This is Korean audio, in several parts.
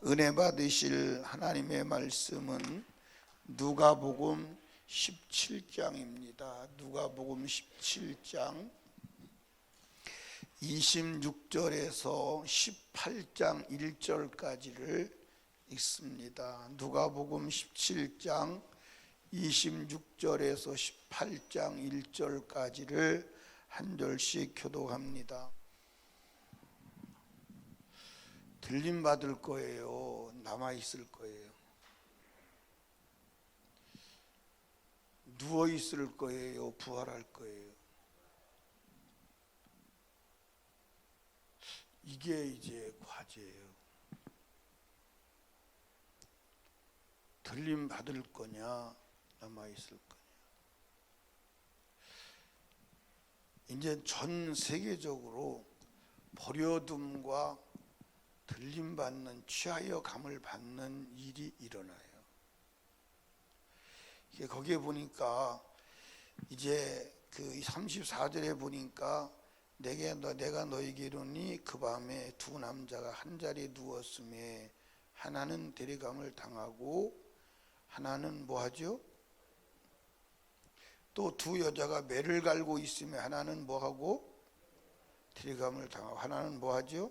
은혜 받으실 하나님의 말씀은 누가복음 17장입니다. 누가복음 17장 26절에서 18장 1절까지를 읽습니다. 누가복음 17장 26절에서 18장 1절까지를 한 절씩 교독합니다. 들림 받을 거예요? 남아 있을 거예요? 누워 있을 거예요? 부활할 거예요? 이게 이제 과제예요. 들림 받을 거냐, 남아 있을 거냐. 이제 전 세계적으로 버려둠과 들림 받는, 취하여 감을 받는 일이 일어나요. 거기에 보니까 이제 그 34절에 보니까 내가 너에게 이르노니 그 밤에 두 남자가 한 자리에 누웠음에 하나는 데려감을 당하고 하나는 뭐하죠? 또 두 여자가 매를 갈고 있으며 하나는 뭐하고? 데려감을 당하고 하나는 뭐하죠?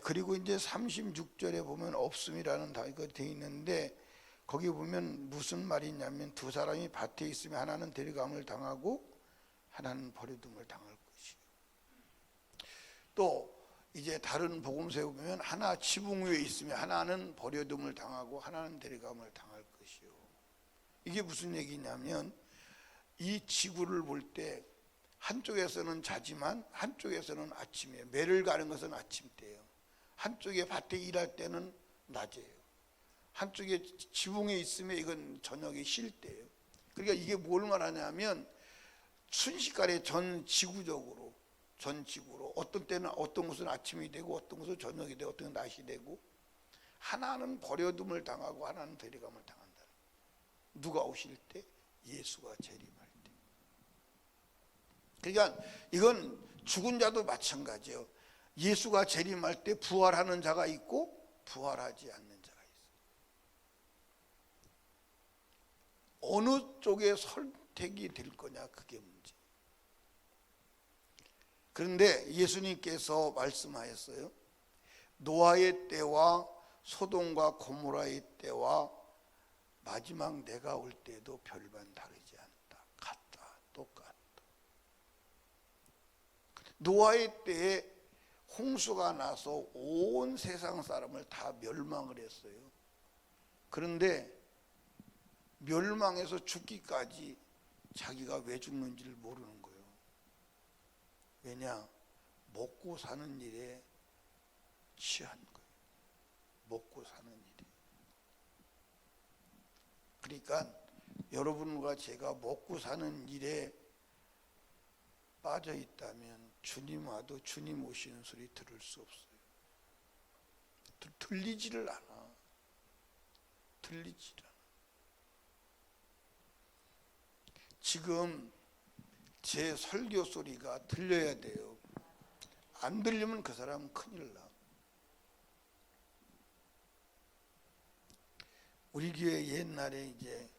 그리고 이제 36절에 보면 없음이라는 단어가 되어 있는데 거기 보면 무슨 말이냐면 두 사람이 밭에 있으면 하나는 데려감을 당하고 하나는 버려둠을 당할 것이요. 또 이제 다른 복음서에 보면 하나 지붕 위에 있으면 하나는 버려둠을 당하고 하나는 데려감을 당할 것이요. 이게 무슨 얘기냐면 이 지구를 볼 때 한쪽에서는 자지만 한쪽에서는 아침이에요. 매를 가는 것은 아침 때예요. 한쪽에 밭에 일할 때는 낮이에요. 한쪽에 지붕에 있으면 이건 저녁에 쉴 때예요. 그러니까 이게 뭘 말하냐면 순식간에 전 지구로 어떤 때는 어떤 것은 아침이 되고 어떤 것은 저녁이 되고 어떤 것은 낮이 되고 하나는 버려둠을 당하고 하나는 데려감을 당한다. 누가 오실 때? 예수가 재림할 때. 그러니까 이건 죽은 자도 마찬가지예요. 예수가 재림할 때 부활하는 자가 있고 부활하지 않는 자가 있어요. 어느 쪽에 선택이 될 거냐, 그게 문제. 그런데 예수님께서 말씀하셨어요. 노아의 때와 소돔과 고모라의 때와 마지막 내가 올 때도 별반 다르지 않다. 같다. 똑같다. 노아의 때에 홍수가 나서 온 세상 사람을 다 멸망을 했어요. 그런데 멸망해서 죽기까지 자기가 왜 죽는지를 모르는 거예요. 왜냐? 먹고 사는 일에 취한 거예요. 먹고 사는 일에. 그러니까 여러분과 제가 먹고 사는 일에 빠져 있다면 주님 와도 주님 오시는 소리 들을 수 없어요. 들리지를 않아. 들리지를 않아. 지금 제 설교 소리가 들려야 돼요. 안 들리면 그 사람은 큰일 나. 우리 교회 옛날에 이제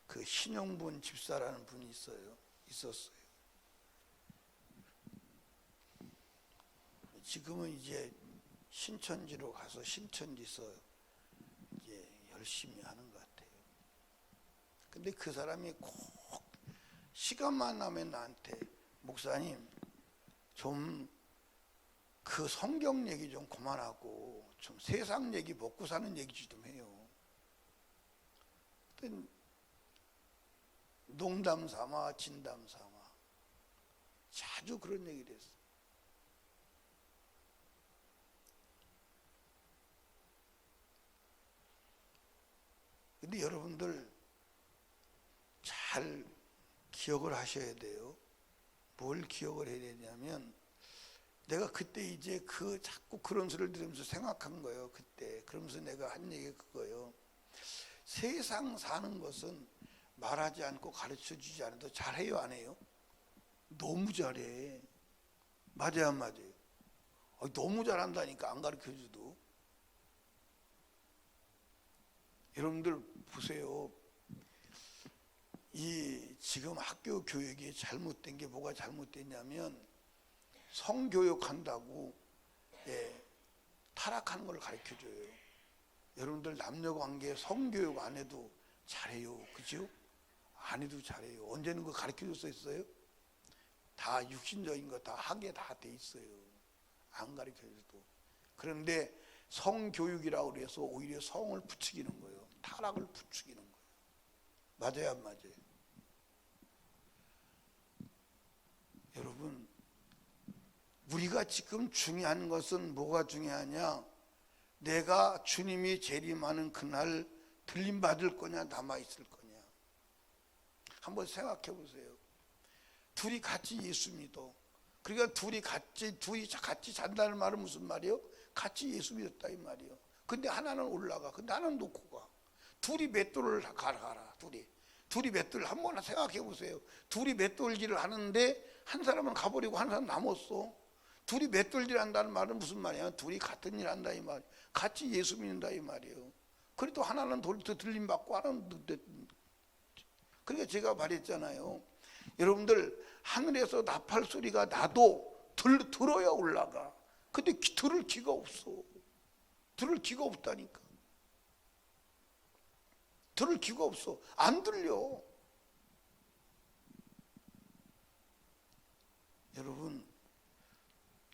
그 신용분 집사라는 분이 있었어요. 지금은 이제 신천지로 가서 신천지서 이제 열심히 하는 것 같아요. 근데 그 사람이 꼭 시간만 나면 나한테 목사님 좀 그 성경 얘기 좀 그만하고 좀 세상 얘기 먹고 사는 얘기 좀 해요. 농담 삼아 진담 삼아 자주 그런 얘기를 했어요. 근데 여러분들 잘 기억을 하셔야 돼요. 뭘 기억을 해야 되냐면 내가 그때 이제 자꾸 그런 소리를 들으면서 생각한 거예요. 그때 그러면서 내가 한 얘기가 그거예요. 세상 사는 것은 말하지 않고 가르쳐 주지 않아도 잘해요, 안 해요? 너무 잘해. 맞아요, 안 맞아요? 너무 잘한다니까 안 가르쳐 줘도. 여러분들 보세요. 이 지금 학교 교육이 잘못된 게 뭐가 잘못됐냐면 성교육한다고 타락하는 걸 가르쳐줘요. 여러분들 남녀관계 성교육 안 해도 잘해요. 그죠? 안 해도 잘해요. 언제는 그거 가르쳐줬어요? 다 육신적인 거 다 하게 다 돼 있어요. 안 가르쳐줘도. 그런데 성교육이라고 해서 오히려 성을 부추기는 거예요. 타락을 부추기는 거예요. 맞아요, 안 맞아요? 여러분, 우리가 지금 중요한 것은 뭐가 중요하냐? 내가 주님이 재림하는 그날 들림받을 거냐 남아있을 거냐. 한번 생각해 보세요. 둘이 같이 예수 믿어. 그러니까 둘이 같이 잔다는 말은 무슨 말이에요? 같이 예수 믿었다 이 말이에요. 근데 하나는 올라가. 근데 하나는 놓고 가. 둘이 맷돌을 가라. 둘이 맷돌 한번 생각해 보세요. 둘이 맷돌질을 하는데 한 사람은 가버리고 한 사람 남았어. 둘이 맷돌질 한다는 말은 무슨 말이야? 둘이 같은 일 한다 이 말. 같이 예수 믿는다 이 말이에요. 그래도 하나는 들림 받고 하나는 그러니까 제가 말했잖아요. 여러분들 하늘에서 나팔 소리가 나도 들어야 올라가. 근데 들을 기가 없어. 들을 기가 없다니까. 들을 기가 없어. 안 들려. 여러분,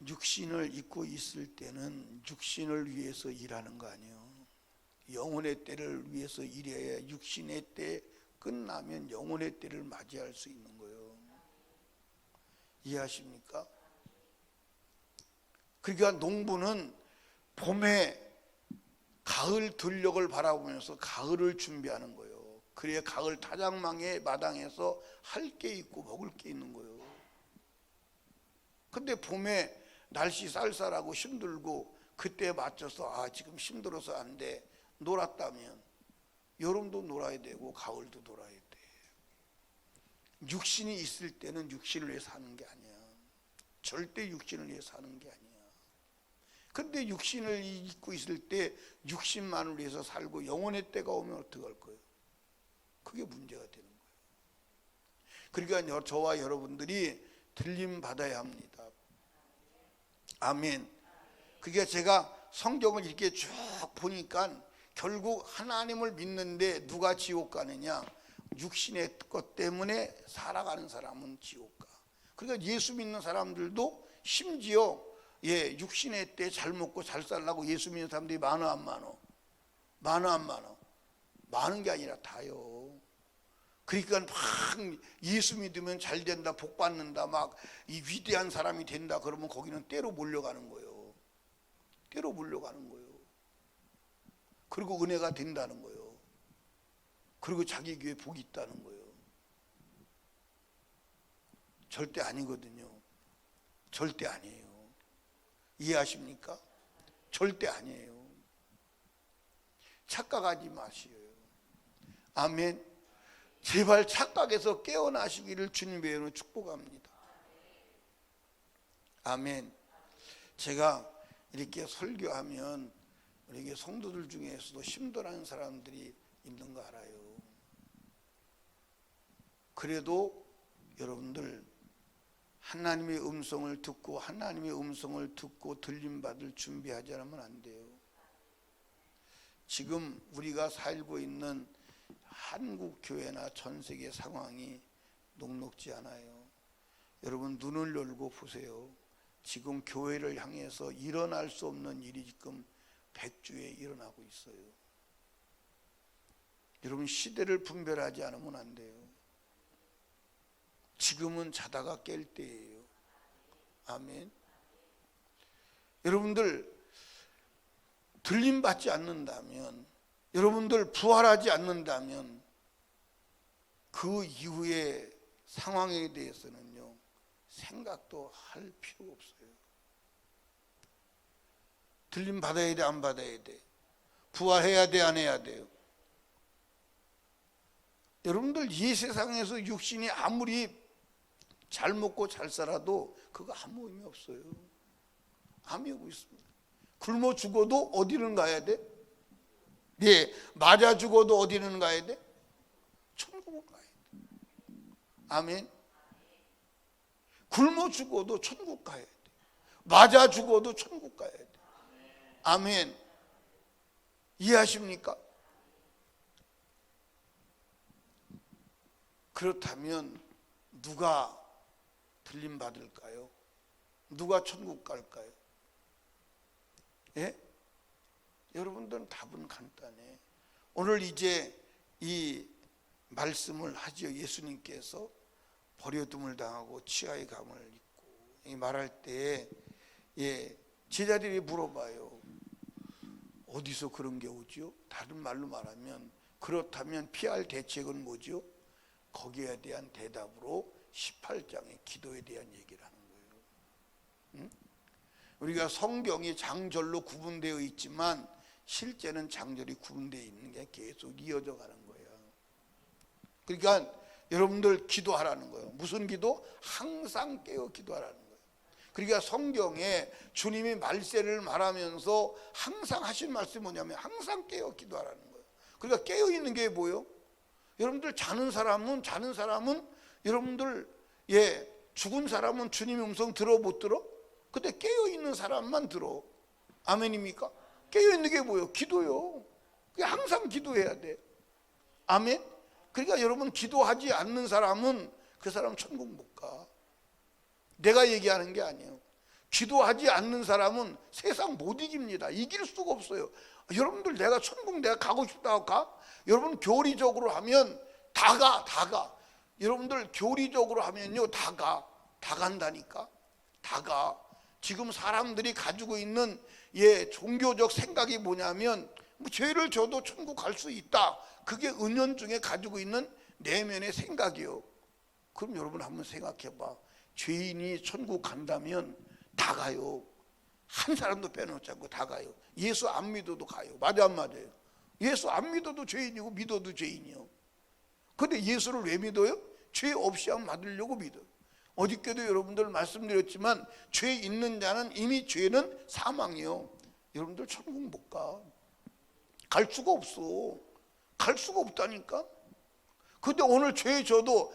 육신을 입고 있을 때는 육신을 위해서 일하는 거 아니에요. 영혼의 때를 위해서 일해야 육신의 때 끝나면 영혼의 때를 맞이할 수 있는 거예요. 이해하십니까? 그러니까 농부는 봄에 가을 들녘을 바라보면서 가을을 준비하는 거예요. 그래야 가을 타작망의 마당에서 할 게 있고 먹을 게 있는 거예요. 근데 봄에 날씨 쌀쌀하고 힘들고 그때에 맞춰서 지금 힘들어서 안 돼. 놀았다면 여름도 놀아야 되고 가을도 놀아야 돼. 육신이 있을 때는 육신을 위해 사는 게 아니야. 절대 육신을 위해 사는 게 아니야. 근데 육신을 입고 있을 때 육신만을 위해서 살고 영혼의 때가 오면 어떡할 거예요? 그게 문제가 되는 거예요. 그러니까 저와 여러분들이 들림 받아야 합니다. 아멘. 그게 제가 성경을 이렇게 쭉 보니까 결국 하나님을 믿는데 누가 지옥 가느냐? 육신의 것 때문에 살아가는 사람은 지옥 가. 그러니까 예수 믿는 사람들도 심지어 육신의 때 잘 먹고 잘 살라고 예수 믿는 사람들이 많어 안 많어? 많어 안 많어? 많은 게 아니라 다요. 그러니까 막 예수 믿으면 잘 된다, 복 받는다, 막 이 위대한 사람이 된다 그러면 거기는 때로 몰려가는 거예요. 때로 몰려가는 거예요. 그리고 은혜가 된다는 거예요. 그리고 자기 교회 복이 있다는 거예요. 절대 아니거든요. 절대 아니에요. 이해하십니까? 절대 아니에요. 착각하지 마시오. 아멘. 제발 착각해서 깨어나시기를 주님의 이름으로 축복합니다. 아멘. 제가 이렇게 설교하면 우리 성도들 중에서도 힘들어하는 사람들이 있는 거 알아요. 그래도 여러분들 하나님의 음성을 듣고 들림받을 준비하지 않으면 안 돼요. 지금 우리가 살고 있는 한국 교회나 전 세계 상황이 녹록지 않아요. 여러분 눈을 열고 보세요. 지금 교회를 향해서 일어날 수 없는 일이 지금 백주에 일어나고 있어요. 여러분 시대를 분별하지 않으면 안 돼요. 지금은 자다가 깰 때예요. 아멘. 여러분들 들림받지 않는다면, 여러분들 부활하지 않는다면 그 이후의 상황에 대해서는요 생각도 할 필요가 없어요. 들림 받아야 돼, 안 받아야 돼? 부활해야 돼, 안 해야 돼요? 여러분들 이 세상에서 육신이 아무리 잘 먹고 잘 살아도 그거 아무 의미 없어요. 아무 의미 없습니다. 굶어 죽어도 어디를 가야 돼? 네, 맞아 죽어도 어디는 가야 돼? 천국은 가야 돼. 아멘. 굶어 죽어도 천국 가야 돼. 맞아 죽어도 천국 가야 돼. 아멘. 이해하십니까? 그렇다면 누가 들림 받을까요? 누가 천국 갈까요? 예? 여러분들은 답은 간단해. 오늘 이제 이 말씀을 하지요. 예수님께서 버려둠을 당하고 치아의 감을 입고 이 말할 때 제자들이 물어봐요. 어디서 그런 게 오지요? 다른 말로 말하면 그렇다면 피할 대책은 뭐지요? 거기에 대한 대답으로 18장의 기도에 대한 얘기를 하는 거예요. 응? 우리가 성경이 장절로 구분되어 있지만 실제는 장절이 구분되어 있는 게 계속 이어져 가는 거예요. 그러니까 여러분들 기도하라는 거예요. 무슨 기도? 항상 깨어 기도하라는 거예요. 그러니까 성경에 주님이 말세를 말하면서 항상 하신 말씀이 뭐냐면 항상 깨어 기도하라는 거예요. 그러니까 깨어 있는 게 뭐예요? 여러분들 자는 사람은 여러분들 죽은 사람은 주님의 음성 들어 못 들어? 근데 깨어 있는 사람만 들어. 아멘입니까? 깨어 있는 게 뭐예요? 기도요. 항상 기도해야 돼. 아멘. 그러니까 여러분 기도하지 않는 사람은 그 사람 천국 못 가. 내가 얘기하는 게 아니에요. 기도하지 않는 사람은 세상 못 이깁니다. 이길 수가 없어요. 여러분들 내가 천국 내가 가고 싶다고 가? 여러분 교리적으로 하면 다 가. 여러분들 교리적으로 하면요 다 간다니까. 다 가. 지금 사람들이 가지고 있는 종교적 생각이 뭐냐면 죄를 져도 천국 갈 수 있다. 그게 은연중에 가지고 있는 내면의 생각이요. 그럼 여러분 한번 생각해 봐. 죄인이 천국 간다면 다 가요. 한 사람도 빼놓지 않고 다 가요. 예수 안 믿어도 가요. 맞아 안 맞아요? 예수 안 믿어도 죄인이고 믿어도 죄인이요. 근데 예수를 왜 믿어요? 죄 없이 안 받으려고 믿어요. 어저께도 여러분들 말씀드렸지만 죄 있는 자는 이미 죄는 사망이요. 여러분들 천국 못 가. 갈 수가 없어. 갈 수가 없다니까. 근데 오늘 죄 져도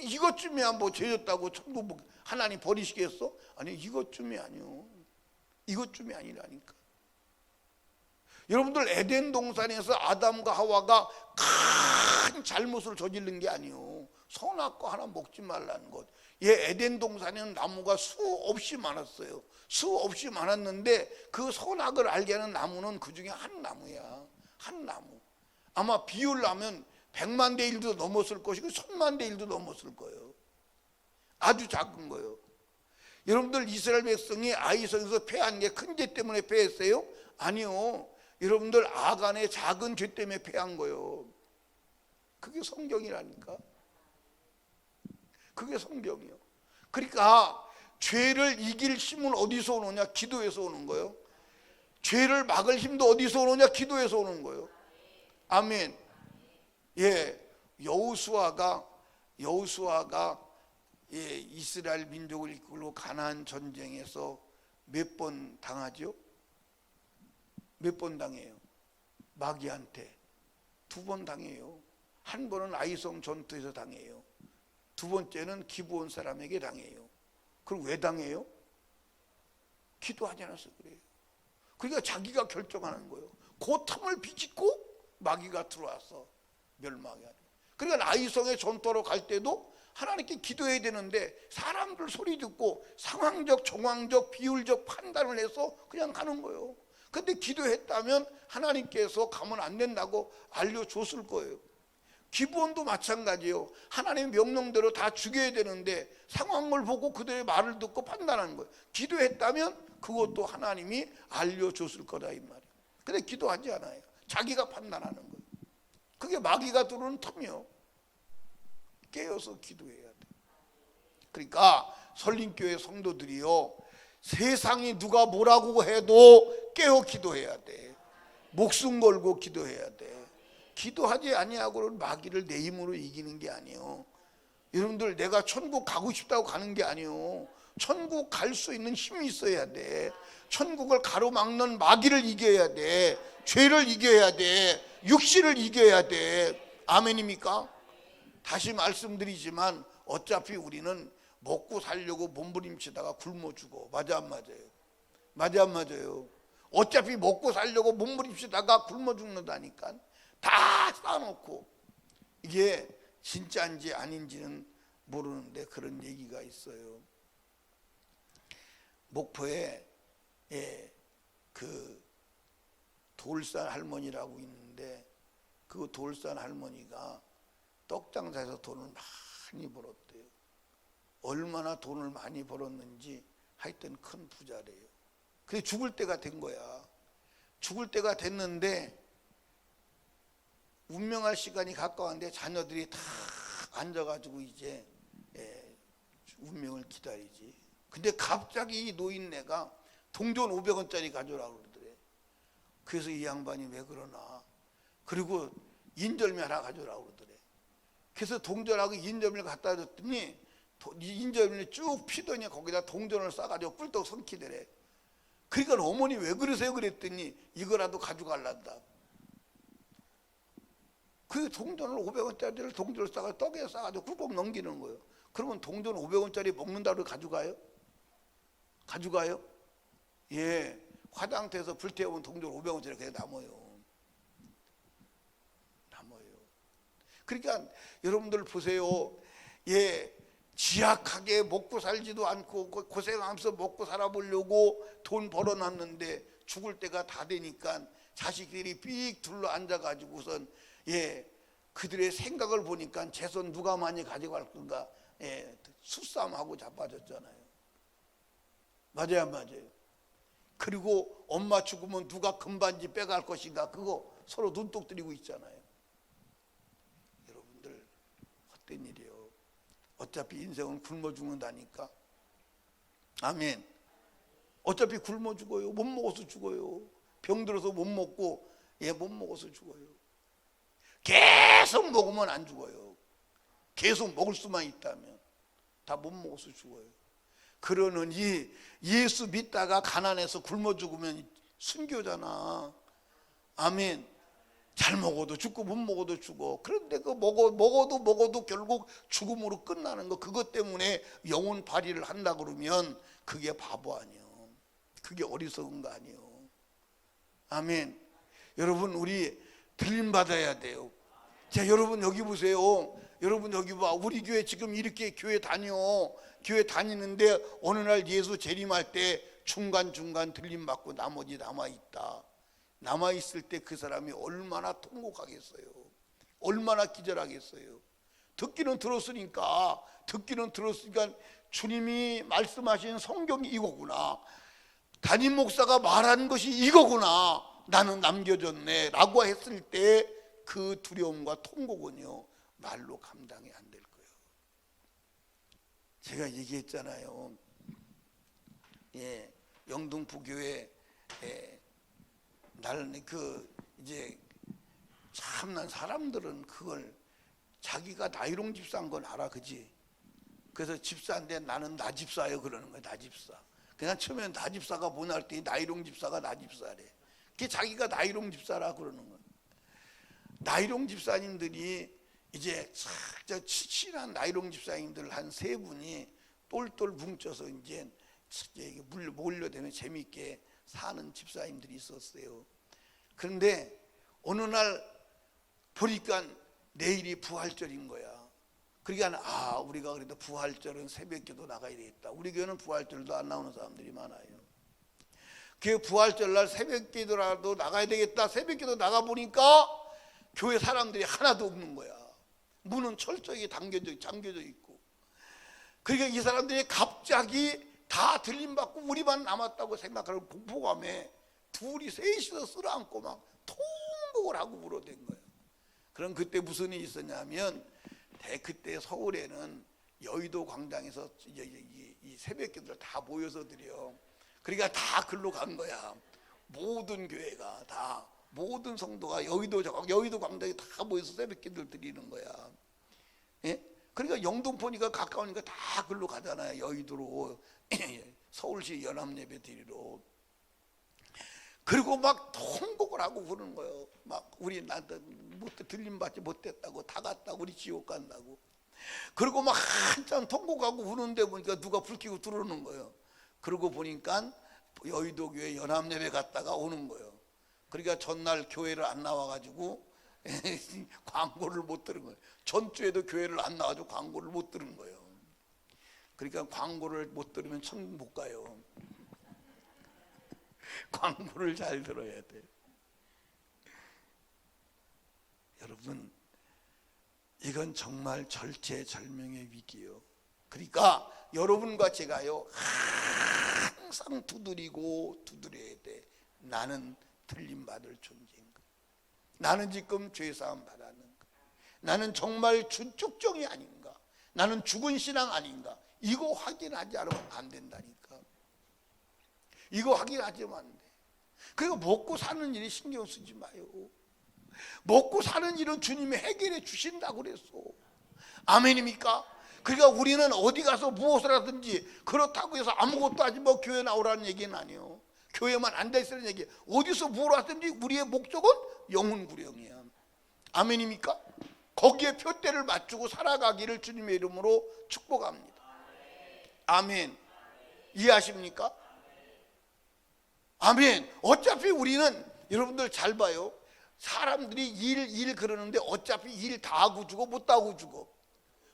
이것쯤이야 뭐 죄졌다고 천국 하나님 버리시겠어? 아니 이것쯤이 아니요. 이것쯤이 아니라니까. 여러분들 에덴 동산에서 아담과 하와가 큰 잘못을 저지른 게 아니요. 선악과 하나 먹지 말라는 것. 에덴 동산에는 나무가 수없이 많았어요. 수없이 많았는데 그 선악을 알게 하는 나무는 그 중에 한 나무야. 한 나무. 아마 비율하면 100만 대 1도 넘었을 것이고 1000만 대 1도 넘었을 거예요. 아주 작은 거예요. 여러분들 이스라엘 백성이 아이성에서 패한 게 큰 죄 때문에 패했어요? 아니요. 여러분들 아간의 작은 죄 때문에 패한 거예요. 그게 성경이라니까. 그게 성경이요. 그러니까 죄를 이길 힘은 어디서 오느냐? 기도에서 오는 거예요. 죄를 막을 힘도 어디서 오느냐? 기도에서 오는 거예요. 아멘. 여호수아가 이스라엘 민족을 이끌고 가나안 전쟁에서 몇 번 당하죠? 몇 번 당해요? 마귀한테 2번 당해요. 한 번은 아이성 전투에서 당해요. 2번째는 기브온 사람에게 당해요. 그럼 왜 당해요? 기도하지 않아서 그래요. 그러니까 자기가 결정하는 거예요. 그 틈을 비집고 마귀가 들어와서 멸망하게 하는. 그러니까 아이성의 전투로 갈 때도 하나님께 기도해야 되는데 사람들 소리 듣고 상황적, 정황적, 비율적 판단을 해서 그냥 가는 거예요. 근데 기도했다면 하나님께서 가면 안 된다고 알려줬을 거예요. 기브온도 마찬가지예요. 하나님의 명령대로 다 죽여야 되는데 상황을 보고 그들의 말을 듣고 판단하는 거예요. 기도했다면 그것도 하나님이 알려줬을 거다 이 말이에요. 근데 기도하지 않아요. 자기가 판단하는 거예요. 그게 마귀가 들어오는 틈이요. 깨어서 기도해야 돼. 그러니까 설림교회 성도들이요, 세상이 누가 뭐라고 해도 깨어 기도해야 돼. 목숨 걸고 기도해야 돼. 기도하지 아니하고는 마귀를 내 힘으로 이기는 게 아니에요. 여러분들 내가 천국 가고 싶다고 가는 게 아니에요. 천국 갈 수 있는 힘이 있어야 돼. 천국을 가로막는 마귀를 이겨야 돼. 죄를 이겨야 돼. 육신을 이겨야 돼. 아멘입니까? 다시 말씀드리지만 어차피 우리는 먹고 살려고 몸부림치다가 굶어 죽어. 맞아 안 맞아요? 맞아 안 맞아요? 어차피 먹고 살려고 몸부림치다가 굶어 죽는다니까. 다 쌓아놓고 이게 진짜인지 아닌지는 모르는데 그런 얘기가 있어요. 목포에 그 돌산 할머니라고 있는데 그 돌산 할머니가 떡장사에서 돈을 많이 벌었대요. 얼마나 돈을 많이 벌었는지 하여튼 큰 부자래요. 근데 죽을 때가 된 거야. 죽을 때가 됐는데 운명할 시간이 가까웠는데 자녀들이 다 앉아가지고 이제 운명을 기다리지. 근데 갑자기 이 노인네가 동전 500원짜리 가져오라고 그러더래. 그래서 이 양반이 왜 그러나. 그리고 인절미 하나 가져오라고 그러더래. 그래서 동전하고 인절미를 갖다 줬더니 인절미를 쭉 피더니 거기다 동전을 싸가지고 꿀떡 삼키더래. 그러니까 어머니 왜 그러세요? 그랬더니 이거라도 가져갈란다. 그 동전을 500원짜리를 동전을 싸가지고 떡에 싸가지고 꿀꺽 넘기는 거예요. 그러면 동전 500원짜리 먹는다고 가져가요? 가져가요? 예, 화장터에서 불태우면 동전 500원짜리 그냥 남아요. 그러니까 여러분들 보세요. 예, 지약하게 먹고 살지도 않고 고생하면서 먹고 살아보려고 돈 벌어놨는데 죽을 때가 다 되니까 자식들이 삑 둘러 앉아가지고선 그들의 생각을 보니까 재산 누가 많이 가져갈 건가 수싸움하고 자빠졌잖아요. 맞아요 안 맞아요? 그리고 엄마 죽으면 누가 금반지 빼갈 것인가 그거 서로 눈독 들이고 있잖아요. 여러분들 헛된 일이에요. 어차피 인생은 굶어 죽는다니까. 아멘. 어차피 굶어 죽어요. 못 먹어서 죽어요. 병들어서 못 먹고 못 먹어서 죽어요. 계속 먹으면 안 죽어요. 계속 먹을 수만 있다면 다 못 먹어서 죽어요. 그러느니 예수 믿다가 가난해서 굶어 죽으면 순교잖아. 아멘. 잘 먹어도 죽고 못 먹어도 죽어. 그런데 그 먹어도 결국 죽음으로 끝나는 거. 그것 때문에 영혼 발휘를 한다 그러면 그게 바보 아니요. 그게 어리석은 거 아니요. 아멘. 여러분 우리 들림 받아야 돼요. 자, 여러분 여기 보세요. 여러분 여기 봐. 우리 교회 지금 이렇게 교회 다니는데 어느 날 예수 재림할 때 중간중간 들림 받고 나머지 남아있다. 남아있을 때 그 사람이 얼마나 통곡하겠어요. 얼마나 기절하겠어요. 듣기는 들었으니까 주님이 말씀하신 성경이 이거구나. 담임 목사가 말한 것이 이거구나. 나는 남겨졌네 라고 했을 때 그 두려움과 통곡은요 말로 감당이 안 될 거예요. 제가 얘기했잖아요. 영등포교회 나는 이제 참난 사람들은 그걸 자기가 나이롱 집사인 건 알아, 그지? 그래서 집사인데 나는 나 집사예요 그러는 거야. 나 집사. 그냥 처음에 나 집사가 뭐냐 할 때 나이롱 집사가 나 집사래. 그게 자기가 나이롱 집사라 그러는 거야. 나이롱 집사님들이 이제 친한 나이롱 집사님들 한 세 분이 똘똘 뭉쳐서 이제 몰려대면 재미있게 사는 집사님들이 있었어요. 그런데 어느 날 보니까 내일이 부활절인 거야. 그러니까 우리가 그래도 부활절은 새벽기도 나가야 되겠다. 우리 교회는 부활절도 안 나오는 사람들이 많아요. 그 부활절날 새벽기도라도 나가야 되겠다. 새벽기도 나가보니까 교회 사람들이 하나도 없는 거야. 문은 철저히 잠겨져 있고. 그러니까 이 사람들이 갑자기 다 들림받고 우리만 남았다고 생각하고 공포감에 둘이 셋이서 쓸어안고 막 통곡을 하고 울어댄 거예요. 그럼 그때 무슨 일이 있었냐면 그때 서울에는 여의도 광장에서 이 새벽기도를 다 모여서 드려. 그러니까 다 글로 간 거야. 모든 교회가 다 모든 성도가 여의도 광장에 다 모여서 새벽기도를 드리는 거야. 그러니까 영등포니까 가까우니까 다 글로 가잖아요. 여의도로 서울시 연합예배 드리러. 그리고 막 통곡을 하고 그러는 거예요. 막 우리 나한테 들림받지 못했다고, 다 갔다고, 우리 지옥 간다고. 그리고 막 한참 통곡하고 우는데 보니까 누가 불 켜고 들어오는 거예요. 그러고 보니까 여의도 교회 연합예배 갔다가 오는 거예요. 그러니까 전날 교회를 안 나와가지고 광고를 못 들은 거예요. 전주에도 교회를 안 나와가지고 광고를 못 들은 거예요. 그러니까 광고를 못 들으면 천국 못 가요. 광고를 잘 들어야 돼요. 여러분, 이건 정말 절체절명의 위기예요. 그러니까 여러분과 제가요, 항상 두드려야 돼. 나는 틀림받을 존재인가? 나는 지금 죄사함 받았는가? 나는 정말 준축종이 아닌가? 나는 죽은 신앙 아닌가? 이거 확인하지 않으면 안 된다니까. 이거 확인하지만 안 돼. 그리고 먹고 사는 일에 신경 쓰지 마요. 먹고 사는 일은 주님이 해결해 주신다고 그랬어. 아멘입니까? 그러니까 우리는 어디 가서 무엇을 하든지 그렇다고 해서 아무것도 하지 뭐 교회 나오라는 얘기는 아니에요. 교회만 앉아있으라는 얘기. 어디서 뭘 하든지 우리의 목적은 영혼 구령이야. 아멘입니까? 거기에 표대를 맞추고 살아가기를 주님의 이름으로 축복합니다. 아멘. 이해하십니까? 아멘. 어차피 우리는 여러분들 잘 봐요. 사람들이 일 그러는데 어차피 일 다 하고 주고 못 하고 주고.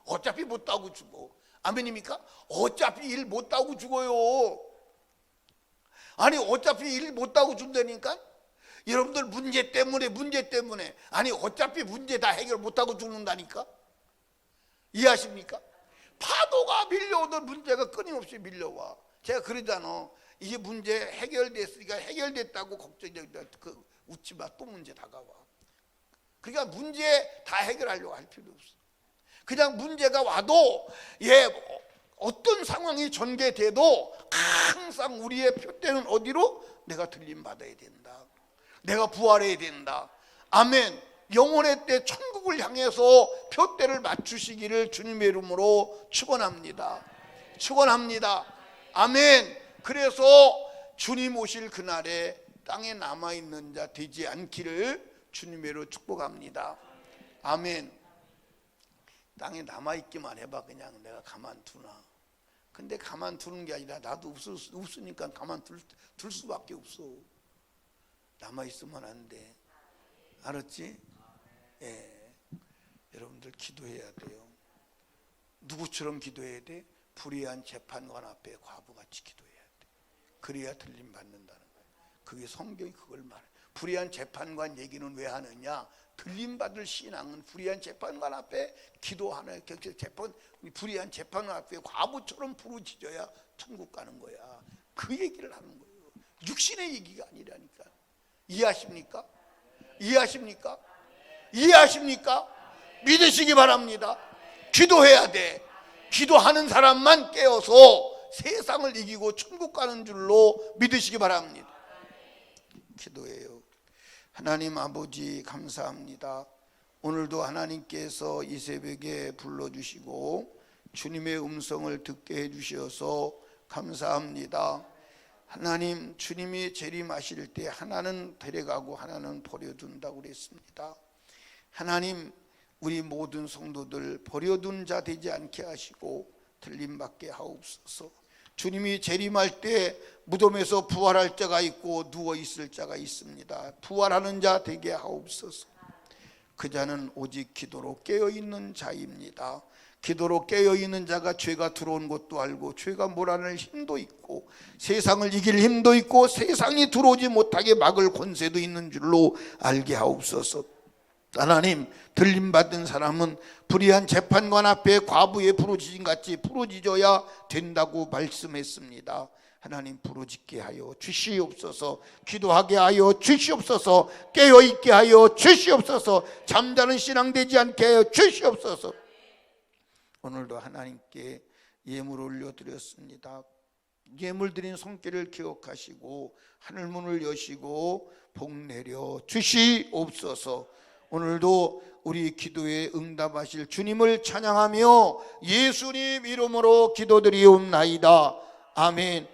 어차피 못 하고 주고. 아멘입니까? 어차피 일 못 하고 죽어요. 아니 어차피 일 못 하고 준다니까. 여러분들 문제 때문에 아니 어차피 문제 다 해결 못 하고 죽는다니까. 이해하십니까? 파도가 밀려오던 문제가 끊임없이 밀려와. 제가 그러잖아. 이게 문제 해결됐으니까 해결됐다고 걱정이 웃지 마. 또 문제 다가와. 그러니까 문제 다 해결하려고 할 필요 없어. 그냥 문제가 와도 어떤 상황이 전개돼도 항상 우리의 표대는 어디로? 내가 들림받아야 된다. 내가 부활해야 된다. 아멘. 영혼의 때 천국을 향해서 표대를 맞추시기를 주님의 이름으로 축원합니다. 축원합니다. 아멘. 그래서 주님 오실 그날에 땅에 남아있는 자 되지 않기를 주님의 이름으로 축복합니다. 아멘. 땅에 남아있기만 해봐. 그냥 내가 가만두나. 근데 가만두는 게 아니라 나도 없으니까 가만둘 수밖에 없어. 남아있으면 안 돼. 알았지? 예. 여러분들 기도해야 돼요. 누구처럼 기도해야 돼? 불의한 재판관 앞에 과부같이 기도해야 돼. 그래야 들림 받는다는 거예요. 그게 성경이 그걸 말해. 불의한 재판관 얘기는 왜 하느냐? 들림받을 신앙은 불의한 재판관 앞에 기도하는 불의한 재판관 앞에 과부처럼 부르짖어야 천국 가는 거야. 그 얘기를 하는 거예요. 육신의 얘기가 아니라니까. 이해하십니까? 이해하십니까? 이해하십니까? 믿으시기 바랍니다. 기도해야 돼. 기도하는 사람만 깨어서 세상을 이기고 천국 가는 줄로 믿으시기 바랍니다. 기도해요. 하나님 아버지 감사합니다. 오늘도 하나님께서 이 새벽에 불러주시고 주님의 음성을 듣게 해주셔서 감사합니다. 하나님, 주님이 재림하실 때 하나는 데려가고 하나는 버려둔다고 그랬습니다. 하나님, 우리 모든 성도들 버려둔 자 되지 않게 하시고 들림받게 하옵소서. 주님이 재림할 때 무덤에서 부활할 자가 있고 누워있을 자가 있습니다. 부활하는 자 되게 하옵소서. 그 자는 오직 기도로 깨어있는 자입니다. 기도로 깨어있는 자가 죄가 들어온 것도 알고 죄가 몰아낼 힘도 있고 세상을 이길 힘도 있고 세상이 들어오지 못하게 막을 권세도 있는 줄로 알게 하옵소서. 하나님, 들림받은 사람은 불의한 재판관 앞에 과부의 부르짖음 같이 부르짖어야 된다고 말씀했습니다. 하나님, 부르짖게 하여 주시옵소서. 기도하게 하여 주시옵소서. 깨어있게 하여 주시옵소서. 잠자는 신앙 되지 않게 하여 주시옵소서. 오늘도 하나님께 예물 올려드렸습니다. 예물 드린 손길을 기억하시고 하늘문을 여시고 복 내려 주시옵소서. 오늘도 우리 기도에 응답하실 주님을 찬양하며 예수님 이름으로 기도드리옵나이다. 아멘.